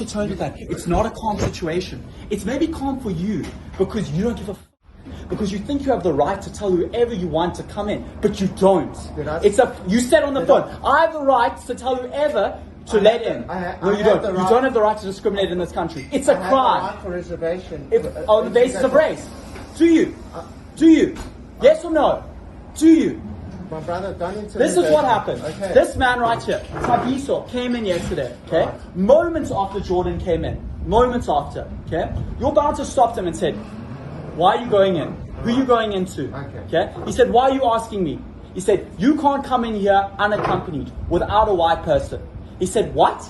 to tell you that it's not a calm situation. It's maybe calm for you because you don't give a because you think you have the right to tell whoever you want to come in, but you don't. You said on the phone, I have the right to tell whoever to let in. No, you don't. You don't have the right to discriminate in this country. It's a crime. Right for reservation. On the basis of race. Do you? Do you? Yes or no? Do you? My brother, don't intimidate. This is what happened. Okay. This man right here, Tabiso, came in yesterday, okay? Right. Moments after Jordan came in. Moments after, okay? Your bouncer stopped him and said, why are you going in? Who are you going into? Okay? He said, why are you asking me? He said, you can't come in here unaccompanied without a white person. He said, what?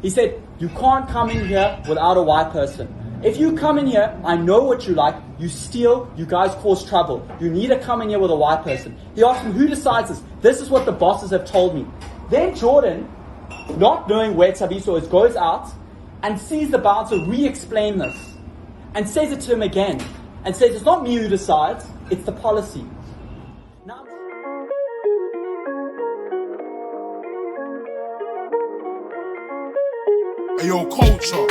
He said, you can't come in here without a white person. If you come in here, I know what you like. You steal, you guys cause trouble. You need to come in here with a white person. He asked me, who decides this? This is what the bosses have told me. Then Jordan, not knowing where Tabiso is, goes out and sees the bouncer re-explain this and says it to him again and says, it's not me who decides, it's the policy. Now, Ayo, culture.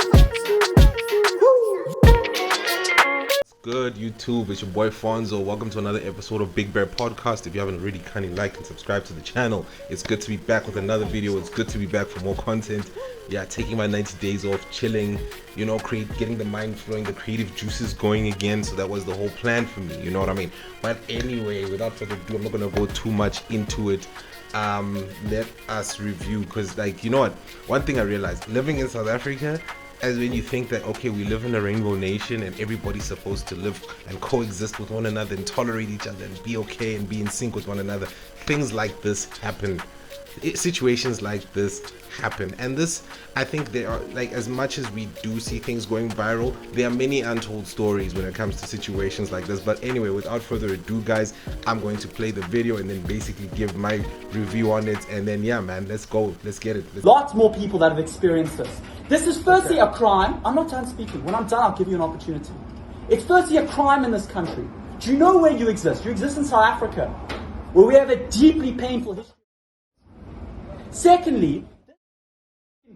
Good YouTube, it's your boy Fonzo. Welcome to another episode of Big Bear Podcast. If you haven't already, kindly like and subscribe to the channel. It's good to be back with another video. It's good to be back for more content. Yeah, taking my 90 days off, chilling, you know, getting the mind flowing, the creative juices going again. So that was the whole plan for me, you know what I mean? But anyway, without further ado, I'm not gonna go too much into it. Let us review, because, like, you know what, one thing I realized living in South Africa, as when you think that, okay, we live in a rainbow nation and everybody's supposed to live and coexist with one another and tolerate each other and be okay and be in sync with one another, things like this happen. Situations like this happen, and this, I think, there are, like, as much as we do see things going viral, there are many untold stories when it comes to situations like this. But anyway, without further ado, guys, I'm going to play the video and then basically give my review on it, and then yeah, man, let's go, let's get it. Lots more people that have experienced this. This is firstly a crime. I'm not done speaking. When I'm done, I'll give you an opportunity. It's firstly a crime in this country. Do you know where you exist? You exist in South Africa, where we have a deeply painful history. Secondly,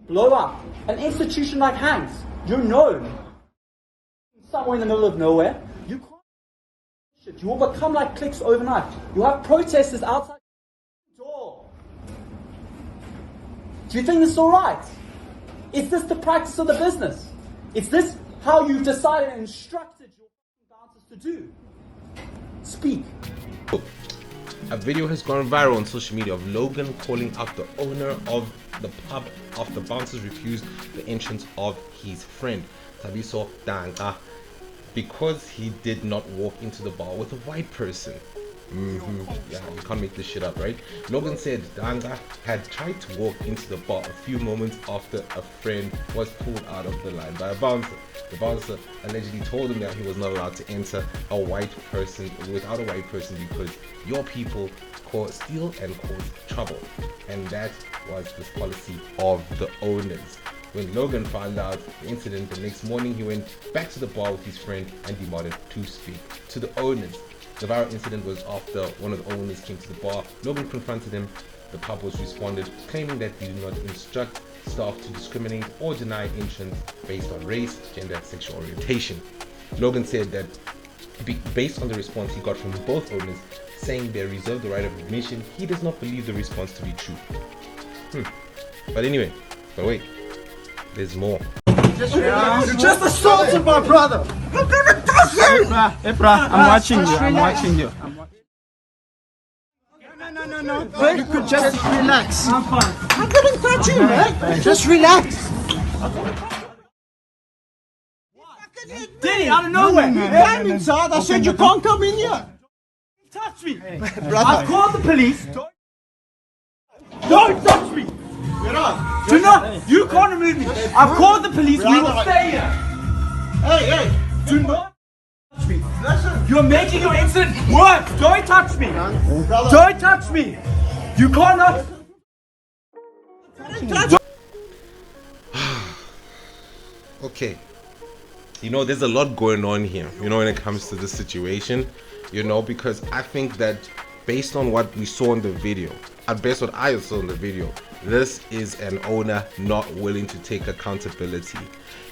blow up an institution like Hanks. You're known somewhere in the middle of nowhere. You can't. You will become like cliques overnight. You have protesters outside the door. Do you think this is all right? Is this the practice of the business? Is this how you've decided and instructed your bouncers to do? Speak. A video has gone viral on social media of Logan calling out the owner of the pub after bouncers refused the entrance of his friend Tabiso Danga because he did not walk into the bar with a white person. Yeah, you can't make this shit up, right? Logan said Danga had tried to walk into the bar a few moments after a friend was pulled out of the line by a bouncer. The bouncer allegedly told him that he was not allowed to enter a white person without a white person because your people steal and cause trouble, and that was the policy of the owners. When Logan found out the incident the next morning, he went back to the bar with his friend and demanded to speak to the owners. The viral incident was after one of the owners came to the bar. Logan confronted him. The pub was responded, claiming that he did not instruct staff to discriminate or deny entrance based on race, gender, and sexual orientation. Logan said that based on the response he got from both owners, saying they reserve the right of admission, he does not believe the response to be true. But anyway, wait, there's more. You just assaulted my brother! I'm gonna touch you! Hey, bruh, I'm watching you. No. You could just relax. I'm fine. I couldn't touch you, man. Just relax. Diddy, out of nowhere. I'm inside. I said you can't come in here. Touch me. Brother. I've called the police. Don't touch me. Do not. You can't remove me. I've called the police. We will stay here. Hey. Do not touch me. Listen. You're making your incident worse. Don't touch me. Don't touch me. You cannot. Okay, you know, there's a lot going on here, you know, when it comes to this situation, you know, because I think that based on what we saw in the video, and based on what I saw in the video, this is an owner not willing to take accountability.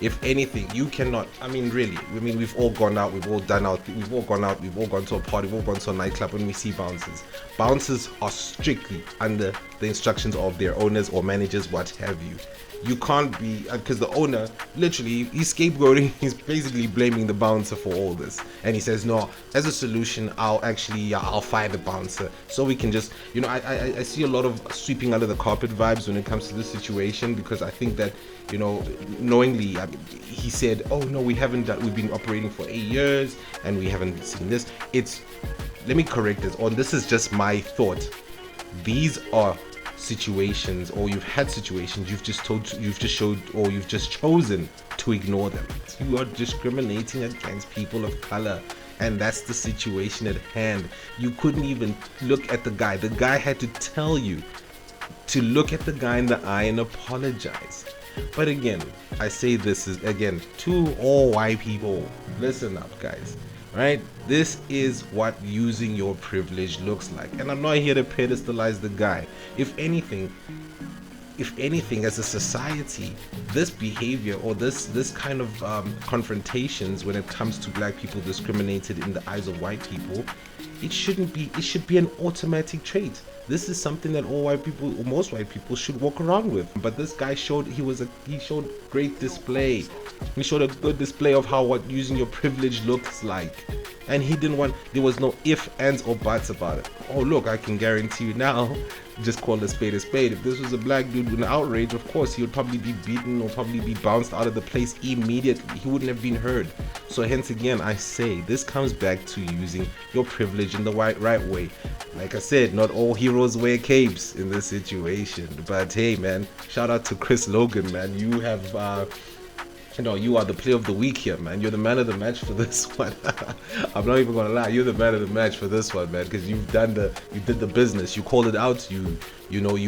If anything, you cannot, I mean really, we've all gone out, we've all gone to a party, we've all gone to a nightclub when we see bouncers. Bouncers are strictly under the instructions of their owners or managers, what have you. You can't be, because the owner, literally, he's scapegoating, he's basically blaming the bouncer for all this. And he says, no, as a solution, I'll fire the bouncer. So we can just, you know, I see a lot of sweeping under the carpet vibes when it comes to this situation, because I think that, you know, knowingly, he said, oh no, we've been operating for 8 years and we haven't seen this. Let me correct this, or this is just my thought. These are situations, or you've had situations, you've just chosen to ignore them. You are discriminating against people of color, and that's the situation at hand. You couldn't even look at the guy. The guy had to tell you to look at the guy in the eye and apologize. But again, I say this is again to all white people, listen up guys, right? This is what using your privilege looks like, and I'm not here to pedestalize the guy. If anything, as a society, this behavior or this kind of confrontations when it comes to black people discriminated in the eyes of white people, it shouldn't be. It should be an automatic trait. This is something that all white people, or most white people, should walk around with. But this guy showed he showed great display. He showed a good display of what using your privilege looks like. And he didn't want, there was no ifs, ands, or buts about it. Oh look, I can guarantee you now, just call a spade a spade. If this was a black dude with an outrage, of course he would probably be beaten or probably be bounced out of the place immediately. He wouldn't have been heard. So hence again, I say this comes back to using your privilege in the right way. Like I said, not all heroes wear capes in this situation. But hey man, shout out to Chris Logan, man. You have you are the player of the week here, man. You're the man of the match for this one. I'm not even gonna lie, you're the man of the match for this one, man, because you did the business. You called it out. You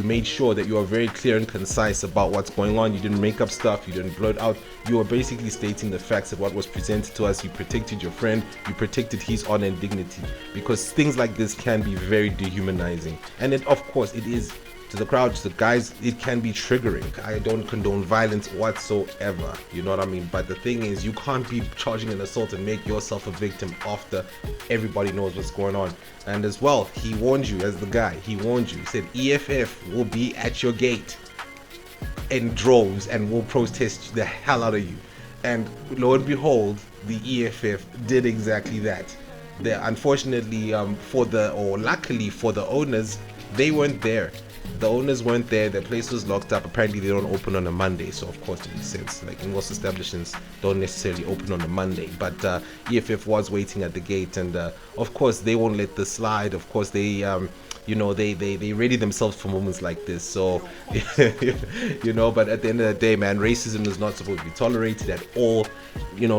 made sure that you are very clear and concise about what's going on. You didn't make up stuff. You didn't blurt out. You are basically stating the facts of what was presented to us. You protected your friend. You protected his honor and dignity, because things like this can be very dehumanizing, and of course it is. To the crowd, to the guys, it can be triggering. I don't condone violence whatsoever, you know what I mean? But the thing is, you can't be charging an assault and make yourself a victim after everybody knows what's going on. And as well, he warned you, as the guy, he said EFF will be at your gate in droves and will protest the hell out of you. And lo and behold, the EFF did exactly that. Unfortunately, luckily for the owners, they weren't there. The owners weren't there. Their place was locked up. Apparently they don't open on a Monday, so of course it makes sense. Like in most establishments don't necessarily open on a Monday, but EFF was waiting at the gate, and of course they won't let this slide. Of course they they ready themselves for moments like this. So but at the end of the day, man, racism is not supposed to be tolerated at all. In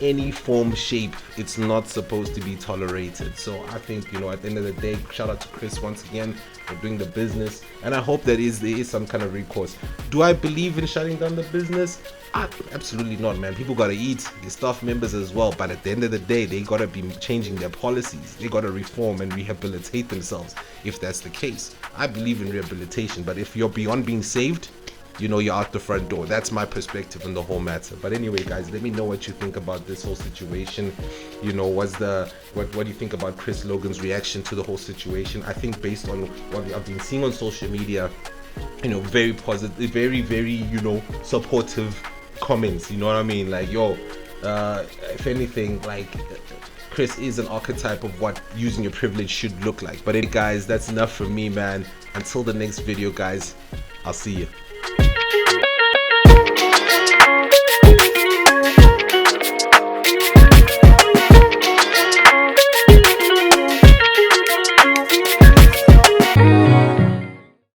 any form, shape, it's not supposed to be tolerated. So I think at the end of the day, shout out to Chris once again for doing the business, and I hope that there is some kind of recourse. Do I believe in shutting down the business? Absolutely not, man. People gotta eat, the staff members as well, but at the end of the day, they gotta be changing their policies. They gotta reform and rehabilitate themselves if that's the case. I believe in rehabilitation, but if you're beyond being saved, you're out the front door. That's my perspective on the whole matter. But anyway, guys, let me know what you think about this whole situation. What do you think about Chris Logan's reaction to the whole situation? I think based on what I've been seeing on social media, very positive, very, very, supportive comments. You know what I mean? Like, if anything, like, Chris is an archetype of what using your privilege should look like. But anyway, guys, that's enough from me, man. Until the next video, guys, I'll see you.